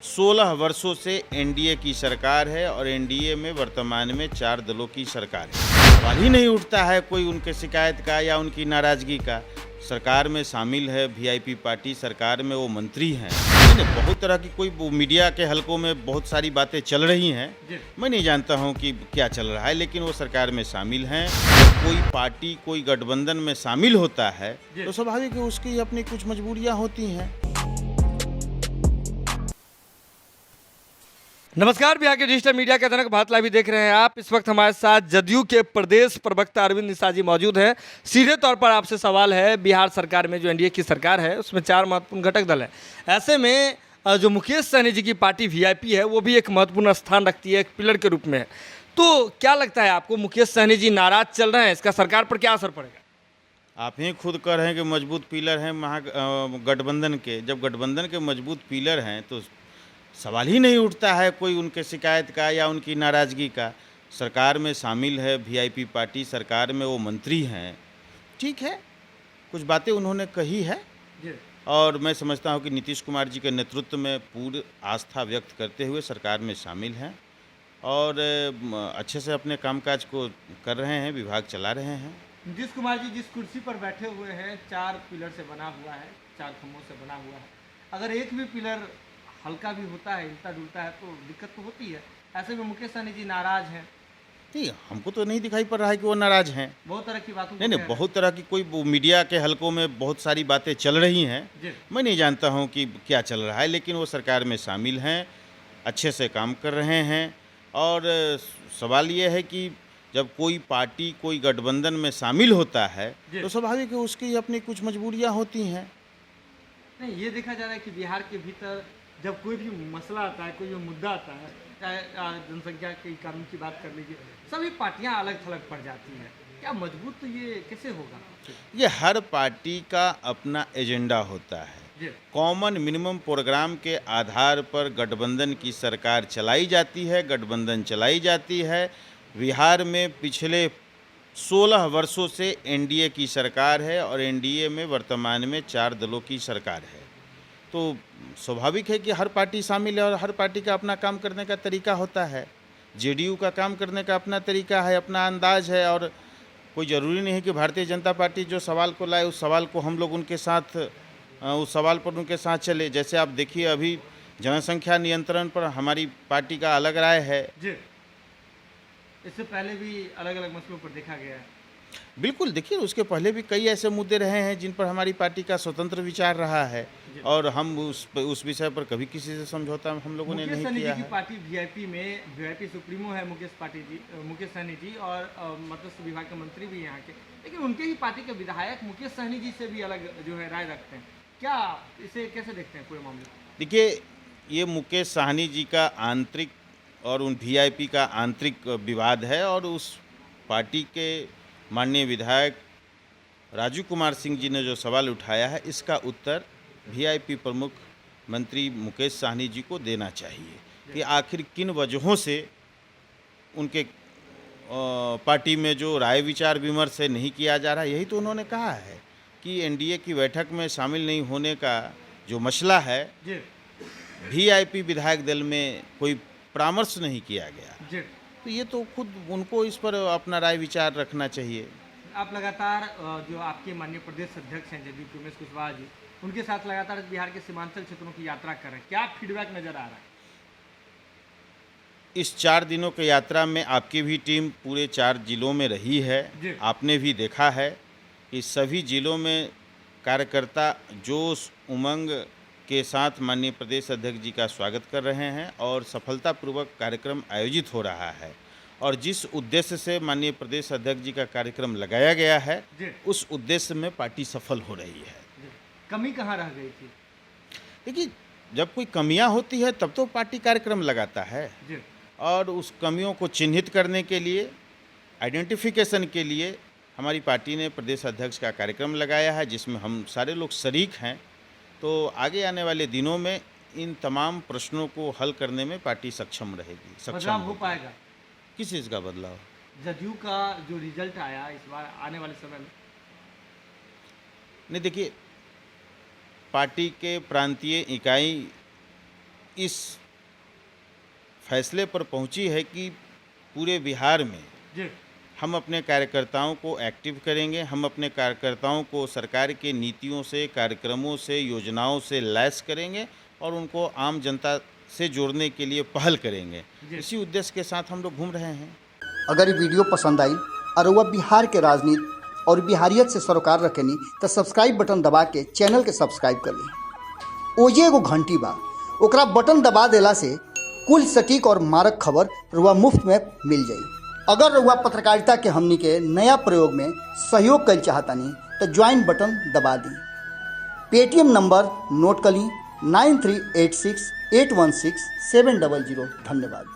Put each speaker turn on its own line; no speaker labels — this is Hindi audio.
16 वर्षों से एनडीए की सरकार है और एनडीए में वर्तमान में 4 दलों की सरकार है। सवाल ही नहीं उठता है कोई उनके शिकायत का या उनकी नाराजगी का। सरकार में शामिल है वीआईपी पार्टी, सरकार में वो मंत्री हैं। बहुत तरह की कोई मीडिया के हलकों में बहुत सारी बातें चल रही हैं। मैं नहीं जानता हूं कि क्या चल रहा है, लेकिन वो सरकार में शामिल हैं। जब कोई पार्टी कोई गठबंधन में शामिल होता है तो स्वाभाविक है उसकी अपनी कुछ मजबूरियां होती हैं।
नमस्कार, बिहार के डिजिटल मीडिया के जनक भारत लाइव देख रहे हैं आप। इस वक्त हमारे साथ जदयू के प्रदेश प्रवक्ता अरविंद निशा जी मौजूद हैं। सीधे तौर पर आपसे सवाल है, बिहार सरकार में जो एनडीए की सरकार है उसमें 4 महत्वपूर्ण घटक दल हैं। ऐसे में जो मुकेश सहनी जी की पार्टी वीआईपी है वो भी एक महत्वपूर्ण स्थान रखती है, एक पिलर के रूप में है। तो क्या लगता है आपको, मुकेश सहनी जी नाराज चल रहे हैं, इसका सरकार पर क्या असर पड़ेगा?
आप ही खुद कह रहे हैं कि मजबूत पिलर हैं गठबंधन के। जब गठबंधन के मजबूत पिलर हैं तो सवाल ही नहीं उठता है कोई उनके शिकायत का या उनकी नाराज़गी का। सरकार में शामिल है वीआईपी पार्टी, सरकार में वो मंत्री हैं। ठीक है, कुछ बातें उन्होंने कही है और मैं समझता हूँ कि नीतीश कुमार जी के नेतृत्व में पूरी आस्था व्यक्त करते हुए सरकार में शामिल हैं और अच्छे से अपने कामकाज को कर रहे हैं, विभाग चला रहे हैं।
नीतीश कुमार जी जिस कुर्सी पर बैठे हुए हैं 4 पिलर से बना हुआ है, 4 खम्भों से बना हुआ है। अगर एक भी पिलर हल्का भी होता है, हिलता डुलता है तो दिक्कत तो होती है। ऐसे में मुकेश सहनी जी नाराज हैं।
नहीं, हमको तो नहीं दिखाई पड़ रहा है कि वो नाराज हैं।
बहुत तरह की बातों
नहीं, बहुत तरह की कोई मीडिया के हलकों में बहुत सारी बातें चल रही हैं। मैं नहीं जानता हूँ कि क्या चल रहा है, लेकिन वो सरकार में शामिल हैं, अच्छे से काम कर रहे हैं। और सवाल ये है कि जब कोई पार्टी कोई गठबंधन में शामिल होता है तो स्वाभाविक है उसकी अपनी कुछ मजबूरियाँ होती हैं।
नहीं, ये देखा जा रहा है कि बिहार के भीतर जब कोई भी मसला आता है, कोई भी मुद्दा आता है, चाहे जनसंख्या के कानून की बात कर लीजिए, सभी पार्टियां अलग थलग पड़ जाती हैं। क्या मजबूत तो ये कैसे होगा?
ये हर पार्टी का अपना एजेंडा होता है। कॉमन मिनिमम प्रोग्राम के आधार पर गठबंधन की सरकार चलाई जाती है, गठबंधन चलाई जाती है। बिहार में पिछले 16 वर्षों से एनडीए की सरकार है और एनडीए में वर्तमान में 4 दलों की सरकार है। तो स्वाभाविक है कि हर पार्टी शामिल है और हर पार्टी का अपना काम करने का तरीका होता है। जेडीयू का काम करने का अपना तरीका है, अपना अंदाज है और कोई ज़रूरी नहीं है कि भारतीय जनता पार्टी जो सवाल को लाए उस सवाल को हम लोग उनके साथ उस सवाल पर उनके साथ चले। जैसे आप देखिए, अभी जनसंख्या नियंत्रण पर हमारी पार्टी का अलग राय है।
जी, इससे पहले भी अलग अलग मसलों पर देखा गया है।
बिल्कुल, देखिए उसके पहले भी कई ऐसे मुद्दे रहे हैं जिन पर हमारी पार्टी का स्वतंत्र विचार रहा है और हम उस विषय पर कभी किसी से समझौता हम लोगों ने नहीं किया है।
पार्टी वीआईपी में वीआईपी सुप्रीमो है मुकेश सहनी जी और मत्स्य विभाग के मंत्री भी यहाँ के, लेकिन उनके ही पार्टी के विधायक मुकेश सहनी जी से भी अलग जो है राय रखते हैं। क्या इसे कैसे देखते हैं पूरे मामले?
देखिए, ये मुकेश सहनी जी का आंतरिक और उन वीआईपी का आंतरिक विवाद है और उस पार्टी के माननीय विधायक राजू कुमार सिंह जी ने जो सवाल उठाया है इसका उत्तर वीआईपी प्रमुख मंत्री मुकेश सहनी जी को देना चाहिए कि आखिर किन वजहों से उनके पार्टी में जो राय विचार विमर्श है नहीं किया जा रहा है। यही तो उन्होंने कहा है कि एनडीए की बैठक में शामिल नहीं होने का जो मसला है, वीआईपी विधायक दल में कोई परामर्श नहीं किया गया। तो ये तो खुद उनको इस पर अपना राय विचार रखना चाहिए।
आप लगातार जो आपके माननीय प्रदेश अध्यक्ष हैं जदयू के उमेश कुशवाहा जी, उनके साथ लगातार बिहार के सीमांचल क्षेत्रों की यात्रा कर रहे हैं। क्या फीडबैक नजर आ रहा है?
इस 4 दिनों की यात्रा में आपकी भी टीम पूरे 4 जिलों में रही है। आपने भी देखा है कि सभी जिलों में कार्यकर्ता जोश उमंग के साथ माननीय प्रदेश अध्यक्ष जी का स्वागत कर रहे हैं और सफलतापूर्वक कार्यक्रम आयोजित हो रहा है। और जिस उद्देश्य से माननीय प्रदेश अध्यक्ष जी का कार्यक्रम लगाया गया है उस उद्देश्य में पार्टी सफल हो रही है।
कमी कहाँ रह गई थी?
देखिए, जब कोई कमियां होती है तब तो पार्टी कार्यक्रम लगाता है और उस कमियों को चिन्हित करने के लिए, आइडेंटिफिकेशन के लिए हमारी पार्टी ने प्रदेश अध्यक्ष का कार्यक्रम लगाया है जिसमें हम सारे लोग शरीक हैं। तो आगे आने वाले दिनों में इन तमाम प्रश्नों को हल करने में पार्टी सक्षम रहेगी।
बदलाव हो पाएगा?
किस चीज़ का बदलाव?
जदयू का जो रिजल्ट आया इस बार आने वाले समय में?
नहीं, देखिए, पार्टी के प्रांतीय इकाई इस फैसले पर पहुंची है कि पूरे बिहार में हम अपने कार्यकर्ताओं को एक्टिव करेंगे, हम अपने कार्यकर्ताओं को सरकार के नीतियों से, कार्यक्रमों से, योजनाओं से लैस करेंगे और उनको आम जनता से जोड़ने के लिए पहल करेंगे। इसी उद्देश्य के साथ हम लोग घूम रहे हैं।
अगर ये वीडियो पसंद आई और वह बिहार के राजनीति और बिहारियत से सरोकार रखेनी तो सब्सक्राइब बटन दबा के चैनल के सब्सक्राइब कर ली। ओजे एगो घंटी बा, ओकरा बटन दबा देला से कुल सटीक और मारक खबर रुआ मुफ्त में मिल जाई। अगर रुआ पत्रकारिता के हमनी के नया प्रयोग में सहयोग कर चाहतानी तो ज्वाइन बटन दबा दी। पेटीएम नंबर नोट कर ली 9386816700। धन्यवाद।